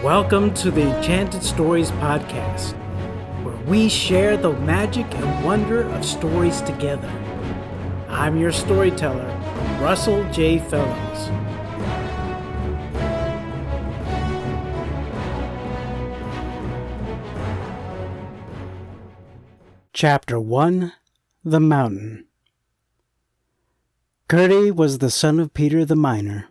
Welcome to the Enchanted Stories Podcast, where we share the magic and wonder of stories together. I'm your storyteller, Russell J. Fellows. Chapter 1: The Mountain. Curdie was the son of Peter the miner.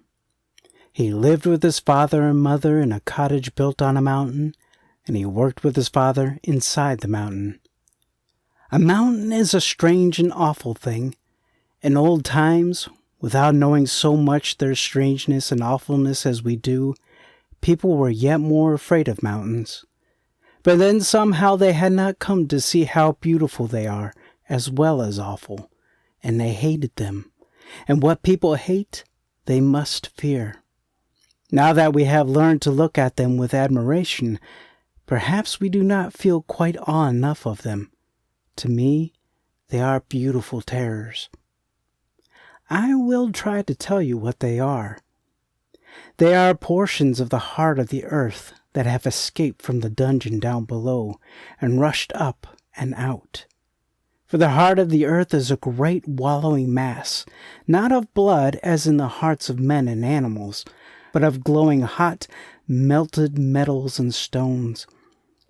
He lived with his father and mother in a cottage built on a mountain, and he worked with his father inside the mountain. A mountain is a strange and awful thing. In old times, without knowing so much their strangeness and awfulness as we do, people were yet more afraid of mountains. But then somehow they had not come to see how beautiful they are, as well as awful, and they hated them. And what people hate, they must fear. Now that we have learned to look at them with admiration, perhaps we do not feel quite awe enough of them. To me, they are beautiful terrors. I will try to tell you what they are. They are portions of the heart of the earth that have escaped from the dungeon down below and rushed up and out. For the heart of the earth is a great wallowing mass, not of blood as in the hearts of men and animals, but of glowing hot, melted metals and stones.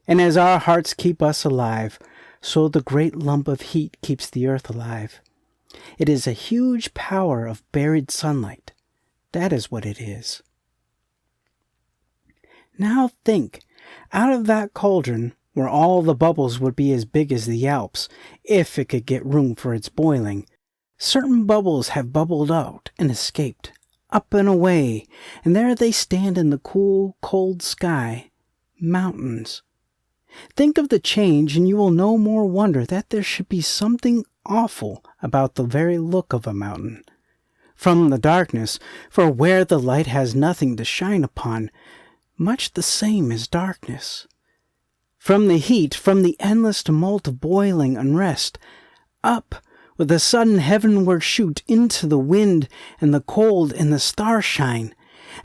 And as our hearts keep us alive, so the great lump of heat keeps the earth alive. It is a huge power of buried sunlight. That is what it is. Now think, out of that cauldron, where all the bubbles would be as big as the Alps, if it could get room for its boiling, certain bubbles have bubbled out and escaped, up and away, and there they stand in the cool, cold sky, mountains. Think of the change, and you will no more wonder that there should be something awful about the very look of a mountain. From the darkness, for where the light has nothing to shine upon, much the same as darkness. From the heat, from the endless tumult of boiling unrest, up with a sudden heavenward shoot into the wind and the cold and the starshine,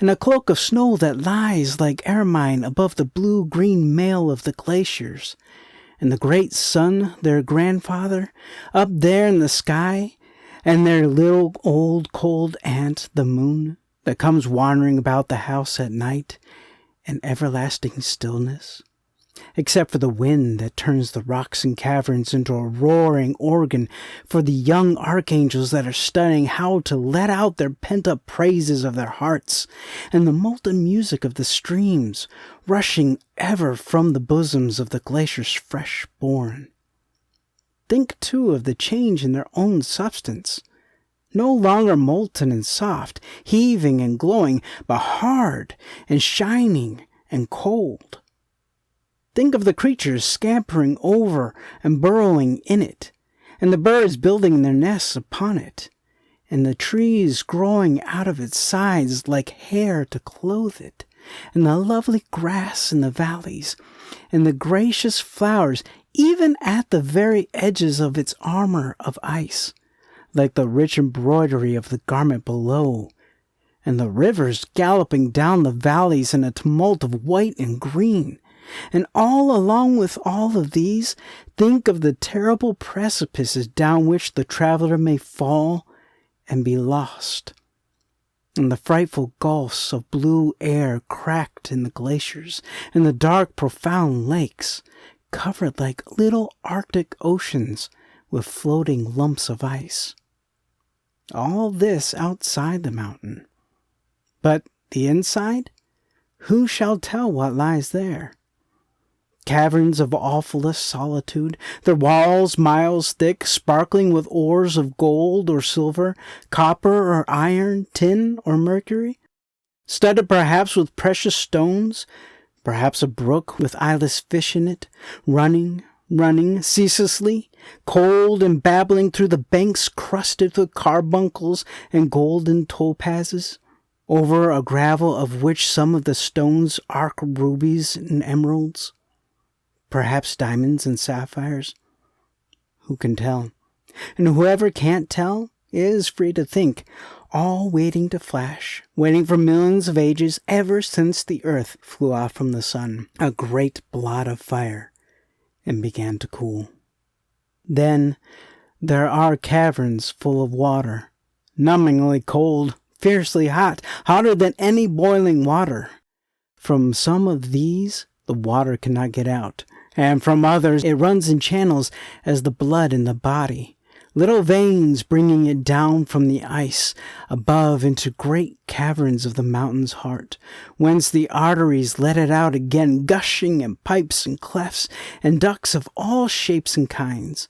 and a cloak of snow that lies like ermine above the blue-green mail of the glaciers, and the great sun, their grandfather, up there in the sky, and their little old cold aunt, the moon, that comes wandering about the house at night, and everlasting stillness, except for the wind that turns the rocks and caverns into a roaring organ for the young archangels that are studying how to let out their pent-up praises of their hearts, and the molten music of the streams rushing ever from the bosoms of the glaciers fresh born. Think, too, of the change in their own substance. No longer molten and soft, heaving and glowing, but hard and shining and cold. Think of the creatures scampering over and burrowing in it, and the birds building their nests upon it, and the trees growing out of its sides like hair to clothe it, and the lovely grass in the valleys, and the gracious flowers even at the very edges of its armor of ice, like the rich embroidery of the garment below, and the rivers galloping down the valleys in a tumult of white and green. And all along with all of these, think of the terrible precipices down which the traveler may fall and be lost, and the frightful gulfs of blue air cracked in the glaciers, and the dark profound lakes, covered like little Arctic oceans with floating lumps of ice. All this outside the mountain. But the inside? Who shall tell what lies there? Caverns of awfulest solitude, their walls miles thick, sparkling with ores of gold or silver, copper or iron, tin or mercury, studded perhaps with precious stones, perhaps a brook with eyeless fish in it, running ceaselessly, cold and babbling through the banks crusted with carbuncles and golden topazes, over a gravel of which some of the stones arc rubies and emeralds, perhaps diamonds and sapphires. Who can tell? And whoever can't tell is free to think, all waiting to flash, waiting for millions of ages ever since the earth flew off from the sun, a great blot of fire, and began to cool. Then there are caverns full of water, numbingly cold, fiercely hot, hotter than any boiling water. From some of these, the water cannot get out, and from others it runs in channels as the blood in the body, little veins bringing it down from the ice above into great caverns of the mountain's heart, whence the arteries let it out again, gushing in pipes and clefts and ducts of all shapes and kinds,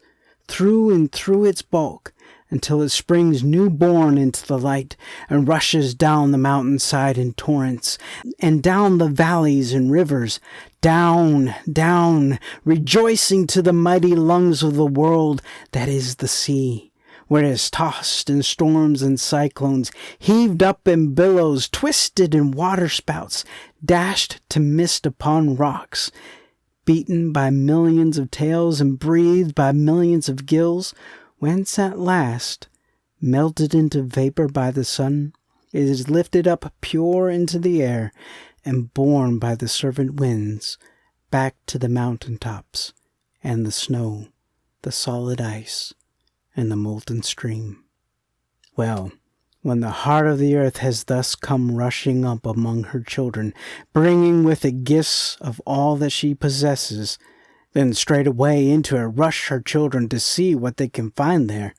through and through its bulk, until it springs new-born into the light and rushes down the mountainside in torrents, and down the valleys and rivers, down, down, rejoicing to the mighty lungs of the world that is the sea, where it is tossed in storms and cyclones, heaved up in billows, twisted in waterspouts, dashed to mist upon rocks, beaten by millions of tails and breathed by millions of gills, whence at last, melted into vapor by the sun, it is lifted up pure into the air and borne by the servant winds back to the mountain tops and the snow, the solid ice, and the molten stream. Well, when the heart of the earth has thus come rushing up among her children, bringing with it gifts of all that she possesses, then straightway into it rush her children to see what they can find there.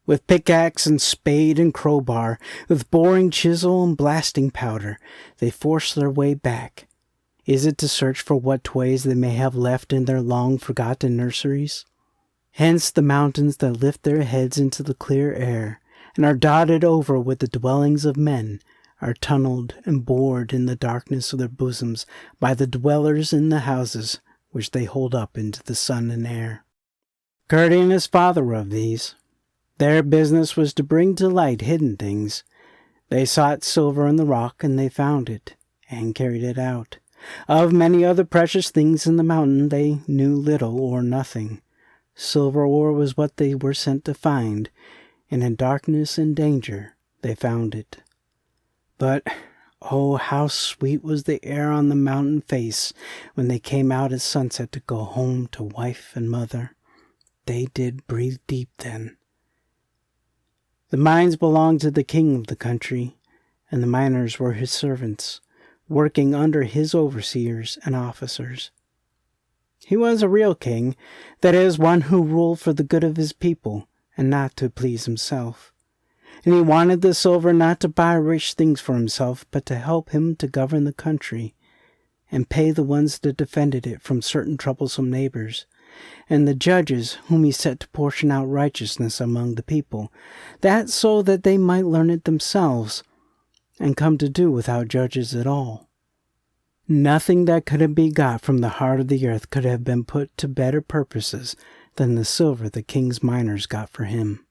With pickaxe and spade and crowbar, with boring chisel and blasting powder, they force their way back. Is it to search for what toys they may have left in their long-forgotten nurseries? Hence the mountains that lift their heads into the clear air, and are dotted over with the dwellings of men, are tunneled and bored in the darkness of their bosoms by the dwellers in the houses, which they hold up into the sun and air. Curdie and his father were of these. Their business was to bring to light hidden things. They sought silver in the rock, and they found it, and carried it out. Of many other precious things in the mountain they knew little or nothing. Silver ore was what they were sent to find, and in darkness and danger they found it. But oh, how sweet was the air on the mountain face when they came out at sunset to go home to wife and mother. They did breathe deep then. The mines belonged to the king of the country, and the miners were his servants, working under his overseers and officers. He was a real king, that is, one who ruled for the good of his people, and not to please himself. And he wanted the silver not to buy rich things for himself, but to help him to govern the country, and pay the ones that defended it from certain troublesome neighbors, and the judges whom he set to portion out righteousness among the people, that so that they might learn it themselves, and come to do without judges at all. Nothing that could be got from the heart of the earth could have been put to better purposes than the silver the king's miners got for him.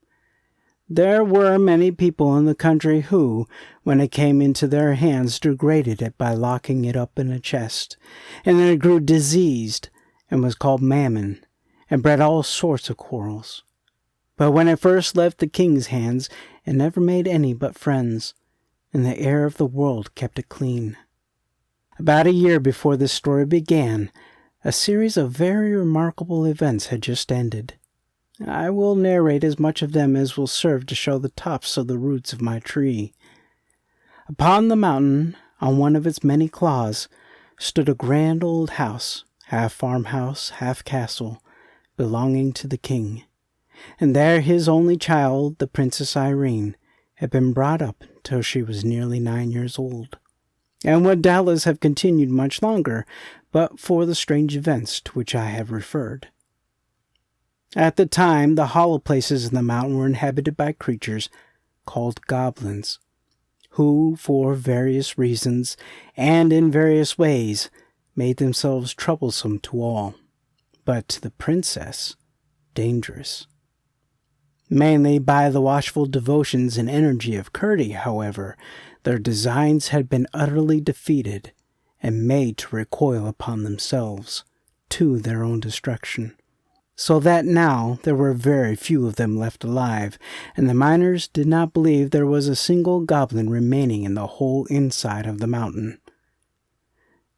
There were many people in the country who, when it came into their hands, degraded it by locking it up in a chest, and then it grew diseased, and was called mammon, and bred all sorts of quarrels. But when it first left the king's hands, it never made any but friends, and the air of the world kept it clean. About a year before this story began, a series of very remarkable events had just ended. I will narrate as much of them as will serve to show the tops of the roots of my tree. Upon the mountain, on one of its many claws, stood a grand old house, half farmhouse, half castle, belonging to the king. And there his only child, the Princess Irene, had been brought up till she was nearly 9 years old, and would doubtless have continued much longer, but for the strange events to which I have referred. At the time, the hollow places in the mountain were inhabited by creatures called goblins, who, for various reasons, and in various ways, made themselves troublesome to all, but to the princess, dangerous. Mainly by the watchful devotions and energy of Curdie, however, their designs had been utterly defeated and made to recoil upon themselves, to their own destruction. so that now there were very few of them left alive, and the miners did not believe there was a single goblin remaining in the whole inside of the mountain.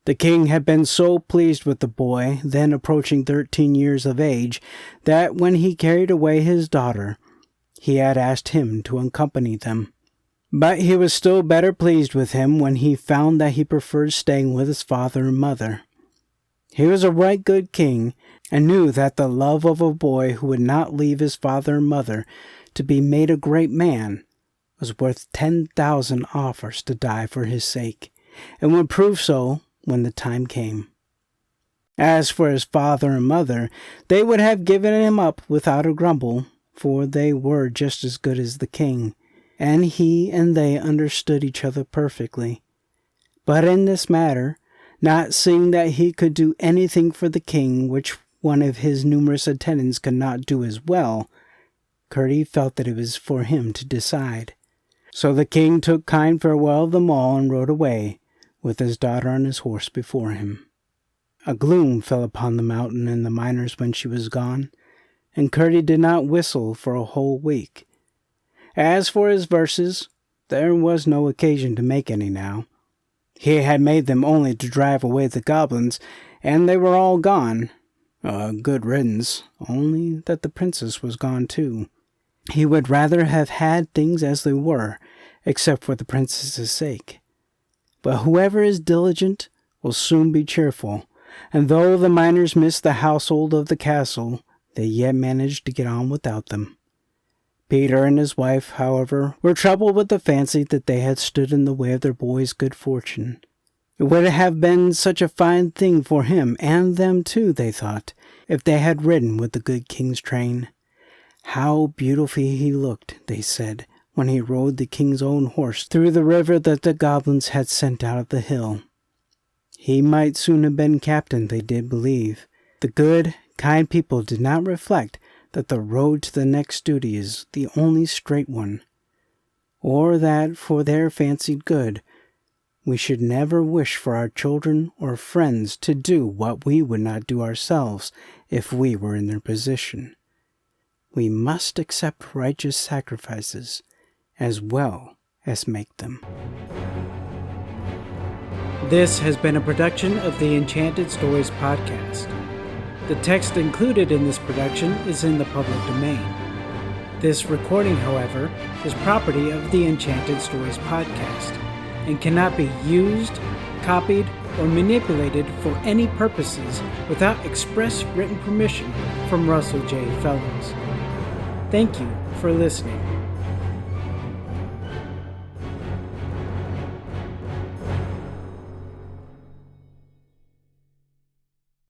The king had been so pleased with the boy, then approaching 13 years of age, that when he carried away his daughter, he had asked him to accompany them. But he was still better pleased with him when he found that he preferred staying with his father and mother. He was a right good king, and knew that the love of a boy who would not leave his father and mother to be made a great man was worth 10,000 offers to die for his sake, and would prove so when the time came. As for his father and mother, they would have given him up without a grumble, for they were just as good as the king, and he and they understood each other perfectly. But in this matter, not seeing that he could do anything for the king which one of his numerous attendants could not do as well, Curdie felt that it was for him to decide. So the king took kind farewell of them all and rode away, with his daughter on his horse before him. A gloom fell upon the mountain and the miners when she was gone, and Curdie did not whistle for a whole week. As for his verses, there was no occasion to make any now. He had made them only to drive away the goblins, and they were all gone. A good riddance, only that the princess was gone too. He would rather have had things as they were, except for the princess's sake. But whoever is diligent will soon be cheerful, and though the miners missed the household of the castle, they yet managed to get on without them. Peter and his wife, however, were troubled with the fancy that they had stood in the way of their boy's good fortune. It would have been such a fine thing for him, and them too, they thought, if they had ridden with the good king's train. How beautifully he looked, they said, when he rode the king's own horse through the river that the goblins had sent out of the hill. He might soon have been captain, they did believe. The good, kind people did not reflect that the road to the next duty is the only straight one, or that for their fancied good we should never wish for our children or friends to do what we would not do ourselves if we were in their position. We must accept righteous sacrifices as well as make them. This has been a production of the Enchanted Stories Podcast. The text included in this production is in the public domain. This recording, however, is property of the Enchanted Stories Podcast and cannot be used, copied, or manipulated for any purposes without express written permission from Russell J. Fellows. Thank you for listening.